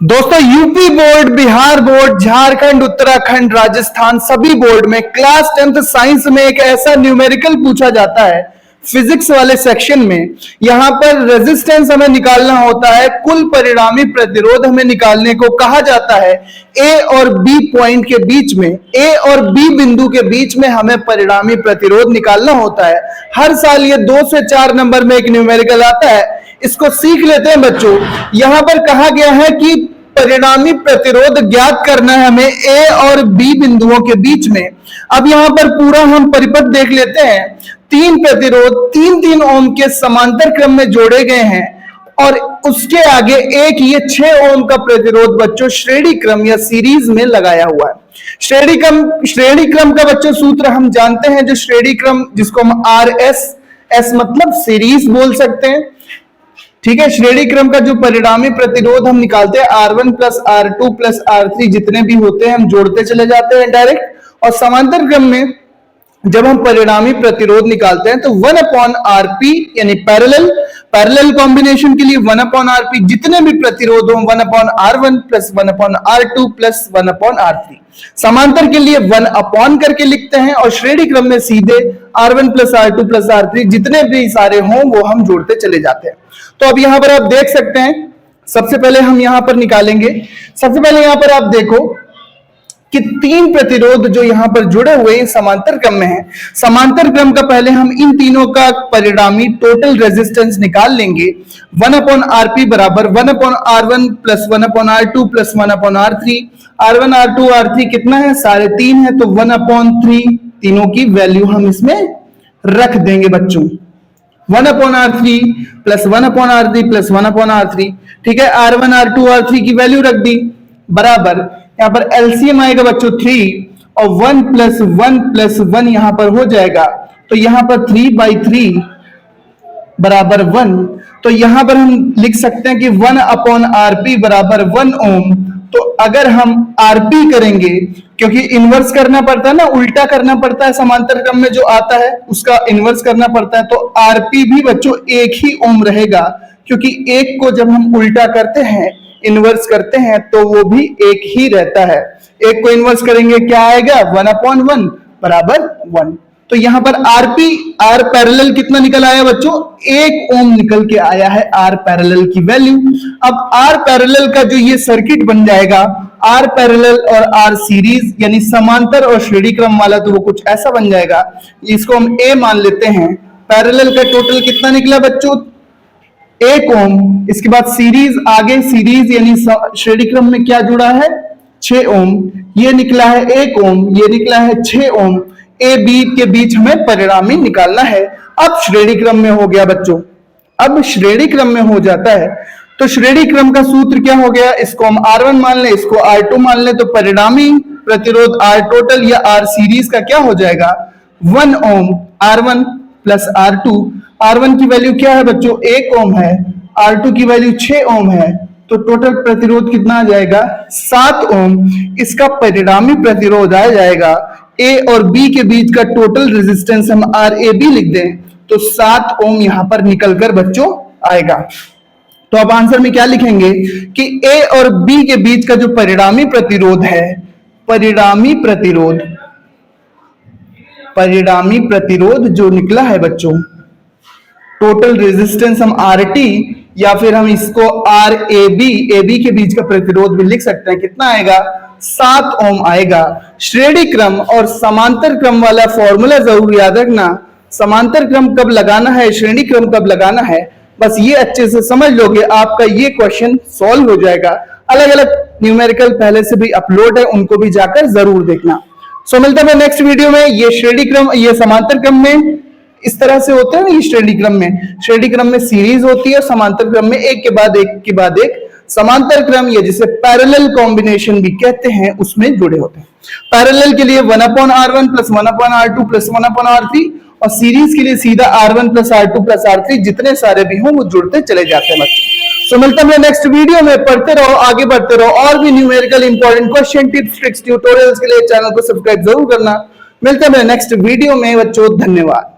दोस्तों, UP board, Bihar board, Jharkhand, Uttarakhand, Rajasthan सभी board में क्लास 10th साइंस में एक ऐसा न्यूमेरिकल पूछा जाता है फिजिक्स वाले सेक्शन में। यहां पर रेजिस्टेंस हमें निकालना होता है, कुल परिणामी प्रतिरोध हमें निकालने को कहा जाता है। ए और बी पॉइंट के बीच में, ए और बी बिंदु के बीच में हमें परिणामी प्रतिरोध निकालना होता है। हर साल ये 2 से 4 नंबर में एक न्यूमेरिकल आता है, इसको सीख लेते हैं बच्चों। यहां पर कहा गया है कि परिणामी प्रतिरोध ज्ञात करना है हमें ए और बी बिंदुओं के बीच में। अब यहां पर पूरा हम परिपथ देख लेते हैं। 3 प्रतिरोध 3-3 ओम के समांतर क्रम में जोड़े गए हैं और उसके आगे एक ये 6 ओम का प्रतिरोध बच्चों श्रेणी क्रम या सीरीज में लगाया हुआ है। श्रेणी क्रम का बच्चों सूत्र हम जानते हैं, जो श्रेणी क्रम जिसको हम RS मतलब सीरीज बोल सकते हैं। ठीक है, श्रेणी क्रम का जो परिणामी प्रतिरोध हम निकालते हैं R1 plus R2 plus R3 जितने भी होते हैं हम जोड़ते चले जाते हैं डायरेक्ट। और समांतर क्रम में जब हम परिणामी प्रतिरोध निकालते हैं तो 1/Rp यानी पैरेलल कॉम्बिनेशन के लिए 1/Rp जितने भी प्रतिरोध हो 1/R1 plus 1/R2 plus 1/R3। समांतर के लिए 1 करके लिखते हैं और श्रेणी क्रम में सीधे R1 plus R2 plus R3 जितने भी सारे हों वो हम जोड़ते चले जाते हैं। तो अब यहां पर आप देख सकते हैं, सबसे पहले हम यहां पर निकालेंगे। सबसे पहले यहां पर आप देखो कि 3 प्रतिरोध जो यहां पर जुड़े हुए हैं समांतर क्रम में है। समांतर क्रम का पहले हम इन तीनों का परिणामी टोटल रेजिस्टेंस निकाल लेंगे। 1/Rp बराबर 1/R1 plus 1/R2 plus 1/R3। R1 R2 R3 कितना है? 3.5 है, तो 1/3 तीनों की वैल्यू हम इसमें रख देंगे बच्चों। 1/R3 plus 1/R3 plus 1/R3। ठीक है, R1 R2 R3 की वैल्यू रख दी बराबर, यहां पर एलसीएम आएगा बच्चों 3 और 1 प्लस 1 यहां पर हो जाएगा, तो यहां पर 3/3 बराबर 1। तो यहां पर हम लिख सकते हैं कि 1/Rp बराबर 1 ओम। तो अगर हम Rp करेंगे, क्योंकि इनवर्स करना पड़ता है ना, उल्टा करना पड़ता है, समांतर क्रम में जो आता है उसका इनवर्स करना पड़ता है, तो Rp भी बच्चों 1 ही ओम रहेगा, क्योंकि 1 को जब हम उल्टा करते हैं, इनवर्स करते हैं, तो वो भी 1 ही रहता है। 1 को इनवर्स करेंगे क्या आएगा? 1/1 बराबर 1। तो यहां पर R पैरेलल कितना निकल आया बच्चों? 1 ओम निकल के आया है R पैरेलल की वैल्यू। अब R पैरेलल का जो ये सर्किट बन जाएगा, R पैरेलल और R सीरीज यानी समांतर और श्रेणी क्रम वाला, तो वो कुछ ऐसा बन जाएगा। इसको हम A मान लेते हैं। पैरेलल का टोटल कितना निकला बच्चों? 1 ओम। इसके बाद सीरीज, आगे सीरीज यानी श्रेणी क्रम में क्या जुड़ा है? 6 ओम। ये निकला है 1 ओम, ये निकला है 6 ओम। ए बी के बीच हमें परिणामी निकालना है। अब श्रेणी क्रम में हो गया बच्चों, अब श्रेणी क्रम में हो जाता है, तो श्रेणी क्रम का सूत्र क्या हो गया? इसको हम R1 मान लें, इसको R2 मान लें, तो परिणामी प्रतिरोध R टोटल या R सीरीज का क्या हो जाएगा? 1 ओम। R1 प्लस R2, R1 की वैल्यू क्या है बच्चों? 1 ओम है, R2 की वैल्यू 6 ओम है, तो टोटल प्रतिरोध कितना आ जाएगा? 7 ओम। इसका परिणामी प्रतिरोध आ जाएगा, ए और बी के बीच का टोटल रेजिस्टेंस हम RAB लिख दें, तो 7 ओम यहां पर निकलकर बच्चों आएगा। तो अब आंसर में क्या लिखेंगे कि ए और बी के बीच का जो परिणामी प्रतिरोध है, परिणामी प्रतिरोध जो निकला है बच्चों, टोटल रेजिस्टेंस हम RT या फिर हम इसको AB के बीच का प्रतिरोध भी लिख सकते हैं। कितना आएगा? 7 ओम आएगा। श्रेणी क्रम और समांतर क्रम वाला फॉर्मूला जरूर याद रखना। समांतर क्रम कब लगाना है, श्रेणी क्रम कब लगाना है, बस ये अच्छे से समझ लोगे, आपका ये क्वेश्चन सॉल्व हो जाएगा। अलग अलग न्यूमेरिकल पहले से भी अपलोड है, उनको भी जाकर जरूर देखना। सो मिलता है नेक्स्ट वीडियो में। ये श्रेणी क्रम, ये समांतर क्रम में इस तरह से होते हैं ना, ये श्रेणी क्रम में सीरीज होती है, समांतर क्रम में एक के बाद एक समांतर क्रम, या जिसे पैरेलल कॉम्बिनेशन भी कहते हैं, उसमें जुड़े होते हैं। पैरेलल के लिए 1/R1 plus 1/R2 plus 1/R3, और सीरीज के लिए सीधा R1 plus R2 plus R3 जितने सारे भी हों वो जुड़ते चले जाते हैं बच्चों। सो मिलता है नेक्स्ट वीडियो में। पढ़ते रहो, आगे बढ़ते रहो, और भी numerical important question, tips, tricks, tutorials के लिए चैनल को सब्सक्राइब जरूर करना। मिलते हैं नेक्स्ट वीडियो में बच्चों, धन्यवाद।